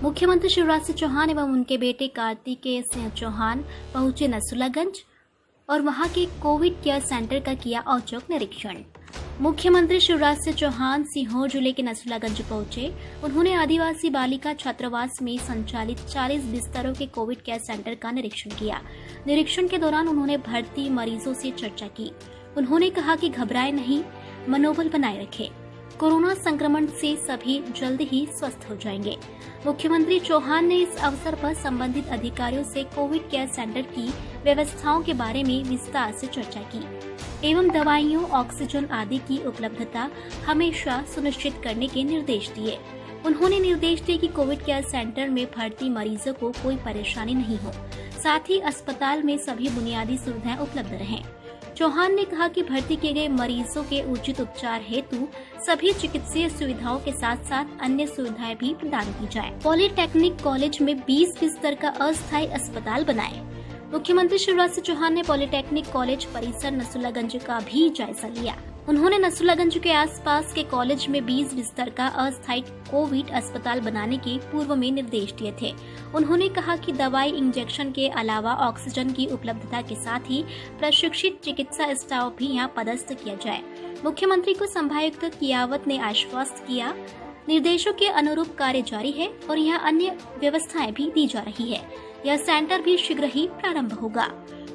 मुख्यमंत्री शिवराज सिंह चौहान एवं उनके बेटे कार्तिकेय सिंह चौहान पहुंचे नसरुल्लागंज और वहां के कोविड केयर सेंटर का किया औचक निरीक्षण। मुख्यमंत्री शिवराज सिंह चौहान सीहोर जिले के नसरुल्लागंज पहुंचे। उन्होंने आदिवासी बालिका छात्रावास में संचालित 40 बिस्तरों के कोविड केयर सेंटर का निरीक्षण किया। निरीक्षण के दौरान उन्होंने भर्ती मरीजों से चर्चा की। उन्होंने कहा कि घबराएं नहीं, मनोबल बनाए रखें। कोरोना संक्रमण से सभी जल्द ही स्वस्थ हो जाएंगे। मुख्यमंत्री चौहान ने इस अवसर पर संबंधित अधिकारियों से कोविड केयर सेंटर की व्यवस्थाओं के बारे में विस्तार से चर्चा की एवं दवाइयों, ऑक्सीजन आदि की उपलब्धता हमेशा सुनिश्चित करने के निर्देश दिए। उन्होंने निर्देश दिए कि कोविड केयर सेंटर में भर्ती मरीजों को कोई परेशानी नहीं हो, साथ ही अस्पताल में सभी बुनियादी सुविधाएं उपलब्ध रहें। चौहान ने कहा कि भर्ती किए गए मरीजों के उचित उपचार हेतु सभी चिकित्सीय सुविधाओं के साथ साथ अन्य सुविधाएं भी प्रदान की जाए। पॉलिटेक्निक कॉलेज में 20 बिस्तर का अस्थायी अस्पताल बनाए। मुख्यमंत्री शिवराज सिंह चौहान ने पॉलिटेक्निक कॉलेज परिसर नसरुल्लागंज का भी जायजा लिया। उन्होंने नसरुल्लागंज के आसपास के कॉलेज में 20 बिस्तर का अस्थायी कोविड अस्पताल बनाने के पूर्व में निर्देश दिए थे। उन्होंने कहा कि दवाई, इंजेक्शन के अलावा ऑक्सीजन की उपलब्धता के साथ ही प्रशिक्षित चिकित्सा स्टाफ भी यहां पदस्थ किया जाए। मुख्यमंत्री को संभागायुक्त कियावत ने आश्वस्त किया, निर्देशों के अनुरूप कार्य जारी है और यहाँ अन्य व्यवस्थाएं भी दी जा रही है। यह सेंटर भी शीघ्र ही प्रारंभ होगा।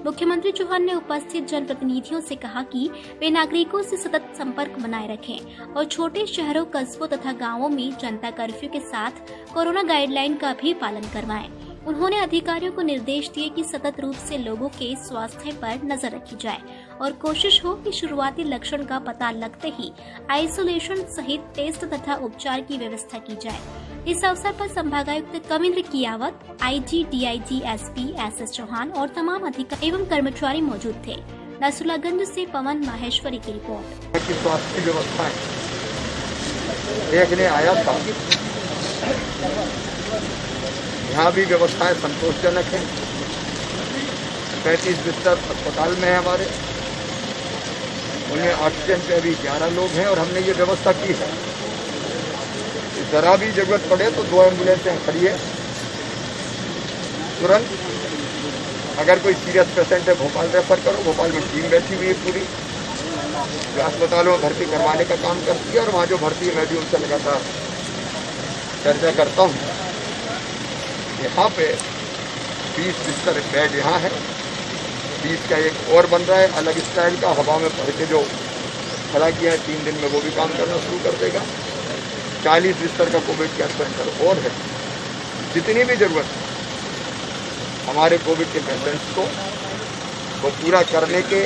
मुख्यमंत्री चौहान ने उपस्थित जनप्रतिनिधियों से कहा कि वे नागरिकों से सतत संपर्क बनाए रखें और छोटे शहरों, कस्बों तथा गांवों में जनता कर्फ्यू के साथ कोरोना गाइडलाइन का भी पालन करवाएं। उन्होंने अधिकारियों को निर्देश दिए कि सतत रूप से लोगों के स्वास्थ्य पर नजर रखी जाए और कोशिश हो कि शुरुआती लक्षण का पता लगते ही आइसोलेशन सहित टेस्ट तथा उपचार की व्यवस्था की जाए। इस अवसर पर संभागायुक्त Kavindra Kiyawat, IG, DIG, SP, SS Chauhan और तमाम अधिकारी एवं कर्मचारी मौजूद थे। नसरुल्लागंज से पवन माहेश्वरी की रिपोर्ट। स्वास्थ्य व्यवस्थाएं देखने आया था, यहाँ भी व्यवस्थाएं संतोषजनक है। 35 बिस्तर अस्पताल में है हमारे, उनमें ऑक्सीजन पे अभी 11 लोग हैं और हमने ये व्यवस्था की है। जरा भी जरूरत पड़े तो 2 एम्बुलेंसें खड़ी है। तुरंत अगर कोई सीरियस पेशेंट है भोपाल रेफर करो, भोपाल में टीम बैठी हुई है पूरी, जो अस्पतालों में भर्ती करवाने का काम करती है और वहाँ जो भर्ती है मैं भी उनसे लगातार चर्चा करता हूँ। यहाँ पे 20 बिस्तर बेड यहाँ है, 20 का एक और बन रहा है अलग स्टाइल का, हवा में भर के जो खड़ा किया है 3 दिन में वो भी काम करना शुरू कर देगा। 40 बिस्तर का कोविड केयर सेंटर और है। जितनी भी जरूरत है हमारे कोविड के पेशेंट्स को वो पूरा करने के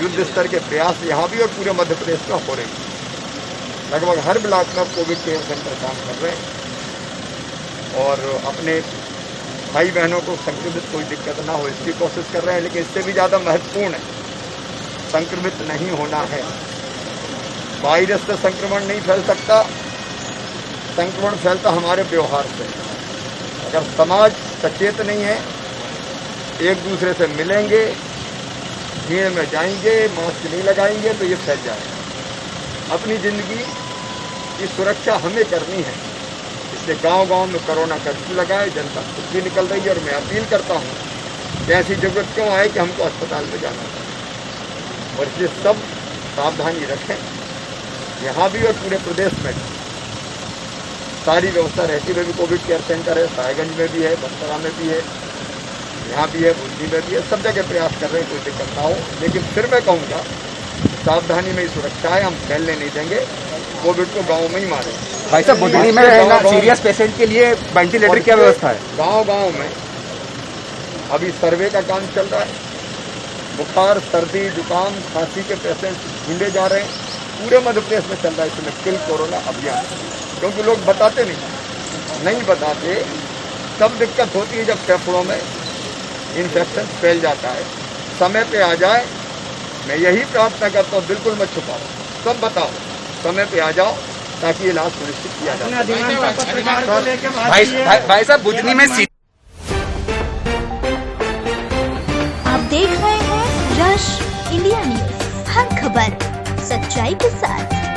युद्ध स्तर के प्रयास यहाँ भी और पूरे मध्य प्रदेश में हो रहे हैं। लगभग हर ब्लॉक में कोविड केयर सेंटर काम कर रहे हैं और अपने भाई बहनों को संक्रमित कोई दिक्कत ना हो इसकी कोशिश कर रहे हैं। लेकिन इससे भी ज़्यादा महत्वपूर्ण है संक्रमित नहीं होना है। वायरस से संक्रमण नहीं फैल सकता, संक्रमण फैलता हमारे व्यवहार से। अगर समाज सचेत नहीं है, एक दूसरे से मिलेंगे, भीड़ में जाएंगे, मास्क नहीं लगाएंगे तो ये फैल जाएगा। अपनी जिंदगी की सुरक्षा हमें करनी है, इसलिए गांव-गांव में कोरोना कर्फ्यू लगाए, जनता खुद भी निकल रही है और मैं अपील करता हूँ कि ऐसी जरूरत क्यों आए कि हमको अस्पताल में जाना है। और इसलिए सब सावधानी रखें, यहाँ भी और पूरे प्रदेश में सारी व्यवस्था रहती हुई भी कोविड केयर सेंटर है। साहेबगंज में भी है, बस्तरा में भी है, यहाँ भी है, बुद्धि में भी है। सब जगह प्रयास कर रहे हैं कोई दिक्कत ना हो। लेकिन फिर मैं कहूँगा सावधानी में ही सुरक्षा है, हम फैलने नहीं देंगे, कोविड को गाँव में ही मारें। भाई साहब, बुद्धि में रहना सीरियस पेशेंट के लिए वेंटिलेटर की व्यवस्था है। गाँव-गाँव में अभी सर्वे का काम चल रहा है। बुखार, सर्दी, जुकाम, खांसी के पेशेंट ढूंढे जा रहे हैं। पूरे मध्य प्रदेश में चल रहा है इसमें किल कोरोना अभियान, क्योंकि लोग बताते नहीं बताते। तब दिक्कत होती है जब फेफड़ों में इन्फेक्शन फैल जाता है। समय पे आ जाए, मैं यही प्रार्थना करता हूँ, बिल्कुल मत छुपाओ, सब बताओ, समय पे आ जाओ ताकि इलाज सुनिश्चित किया जा सके। भाई साहब, बुधनी में